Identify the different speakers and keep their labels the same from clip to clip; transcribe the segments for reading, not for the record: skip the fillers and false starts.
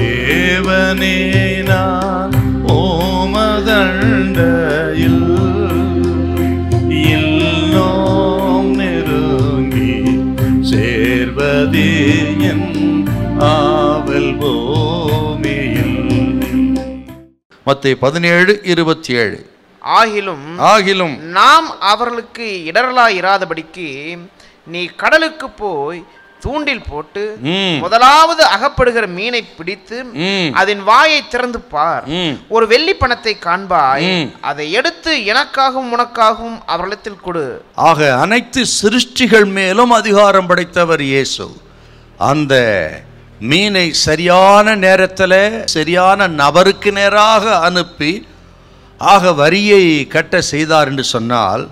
Speaker 1: தேவனே நான் ஓமதண்டையில் இன்னும் நெருங்கி சேர்வதே என் ஆவல் பூமியில். மத்தேயு 17:27. ஆகிலும்
Speaker 2: நாம் அவர்களுக்கு இடரலாய் இராதபடிக்கு நீ கடலுக்கு போய் தூண்டில் போட்டு முதலாவது அகப்படுகிற மீனை பிடித்து அதன் வாயை திறந்து பார். ஒரு வெள்ளி பணத்தை காண்பாய், அதை எடுத்து எனக்காகவும் உனக்காகவும் அவர்களிடத்தில் கொடு.
Speaker 1: ஆக அனைத்து சிருஷ்டிகள் மேலும் அதிகாரம் படைத்தவர் இயேசு. அந்த மீனை சரியான நேரத்தில் சரியான நபருக்கு நேராக அனுப்பி வரியை கட்ட செய்தார் என்று சொன்னால்,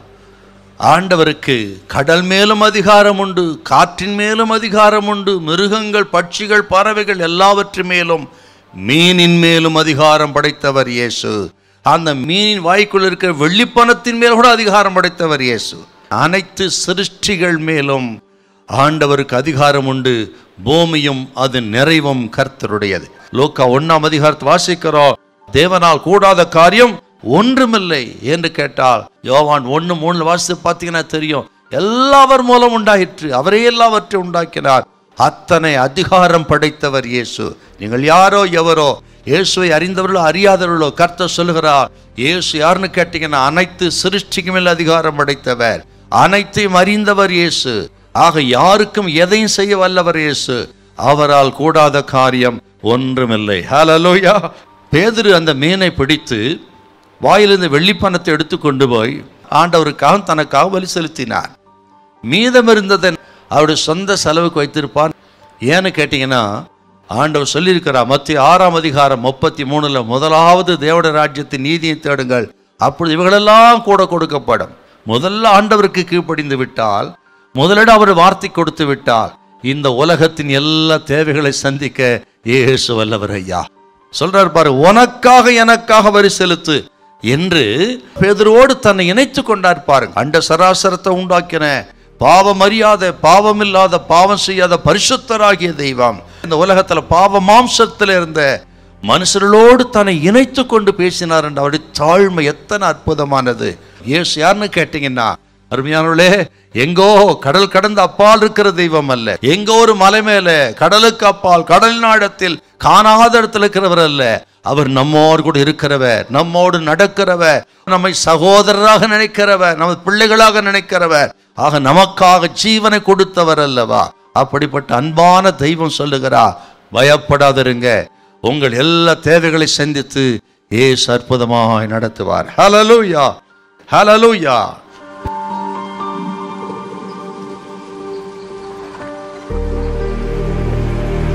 Speaker 1: ஆண்டவருக்கு கடல் மேலும் அதிகாரம் உண்டு, காற்றின் மேலும் அதிகாரம் உண்டு, மிருகங்கள், பட்சிகள், பறவைகள் எல்லாவற்றின் மேலும், மீனின் மேலும் அதிகாரம் படைத்தவர் இயேசு. அந்த மீனின் வாய்க்குள் இருக்கிற வெள்ளிப்பணத்தின் மேல் கூட அதிகாரம் படைத்தவர் இயேசு. அனைத்து சிருஷ்டிகள் மேலும் ஆண்டவருக்கு அதிகாரம் உண்டு. பூமியும் அது நிறைவும் கர்த்தருடையது. லூக்கா 1ஆம் அதிகாரத்தை வாசிக்கிறோம். தேவனால் கூடாத காரியம் ஒன்றுமில்லை என்று கேட்டால் யோவான் 1:3 வாசித்து பார்த்தீங்கன்னா தெரியும். எல்லாவர் மூலம் உண்டாயிற்று, அவரே எல்லாவற்றை உண்டாக்கினார். அத்தனை அதிகாரம் படைத்தவர் இயேசு. நீங்கள் யாரோ எவரோ, இயேசுவை அறிந்தவர்களோ அறியாதவர்களோ, கர்த்தர் சொல்லுகிறார் இயேசு யாருன்னு கேட்டீங்கன்னா அனைத்து சிருஷ்டிக்கு மேல் அதிகாரம் படைத்தவர், அனைத்தையும் அறிந்தவர் இயேசு. ஆக யாருக்கும் எதையும் செய்ய வல்லவர் இயேசு. அவரால் கூடாத காரியம் ஒன்றுமில்லை. ஹல்லேலூயா. பேதுரு அந்த மீனை பிடித்து வாயிலிருந்து வெள்ளிப்பணத்தை எடுத்து கொண்டு போய் ஆண்டவருக்காக தனக்காக பலி செலுத்தினார். மீதம் இருந்ததை அவருடைய சொந்த செலவுக்கு வைத்திருப்பார். ஏன்னு கேட்டீங்கன்னா ஆண்டவர் சொல்லியிருக்கிறார் மத்தேயு 6ஆம் அதிகாரம் 33 முதலாவது தேவனுடைய ராஜ்யத்தின் நீதியை தேடுங்கள், அப்பொழுது இவங்களெல்லாம் கூட கொடுக்கப்படும். முதல்ல ஆண்டவருக்கு கீழ்ப்படிந்து விட்டால், முதலிடம் அவர் வார்த்தை கொடுத்து விட்டால், இந்த உலகத்தின் எல்லா தேவைகளை சந்திக்க இயேசு வல்லவர் ஐயா. சொல்றார் பாரு, உனக்காக எனக்காக வரி செலுத்து என்று பேதுருவோடு தன்னை இணைத்து கொண்டார் பாருங்க. அண்ட சராசரத்தை உண்டாக்கின பாவம் அறியாத, பாவம் இல்லாத, பாவம் செய்யாத பரிசுத்தராகிய தெய்வம் இந்த உலகத்துல பாவ மாம்சத்தில் இருந்த மனுஷர்களோடு தன்னை இணைத்து கொண்டு பேசினார் என்ற அவருடைய தாழ்மை எத்தனை அற்புதமானது. இயேசு யாருன்னு கேட்டீங்கன்னா, அருமையானவர்களே, எங்கோ கடல் கடந்த அப்பால் இருக்கிற தெய்வம் அல்ல, எங்கோ ஒரு மலை மேல கடலுக்கு அப்பால் கடல் ஆழத்தில் காணாத இடத்துல இருக்கிறவர் அல்ல. அவர் நம்மோடு கூட இருக்கிறவர், நம்மோடு நடக்கிறவர், நம்மை சகோதரராக நினைக்கிறவர், நம்ம பிள்ளைகளாக நினைக்கிறவர். ஆக நமக்காக ஜீவனை கொடுத்தவர் அல்லவா. அப்படிப்பட்ட அன்பான தெய்வம் சொல்லுகிறார், பயப்படாதிருங்க, உங்கள் எல்லா தேவைகளை சந்தித்து இயேசு அற்புதமாய் நடத்துவார். ஹல்லேலூயா, ஹல்லேலூயா.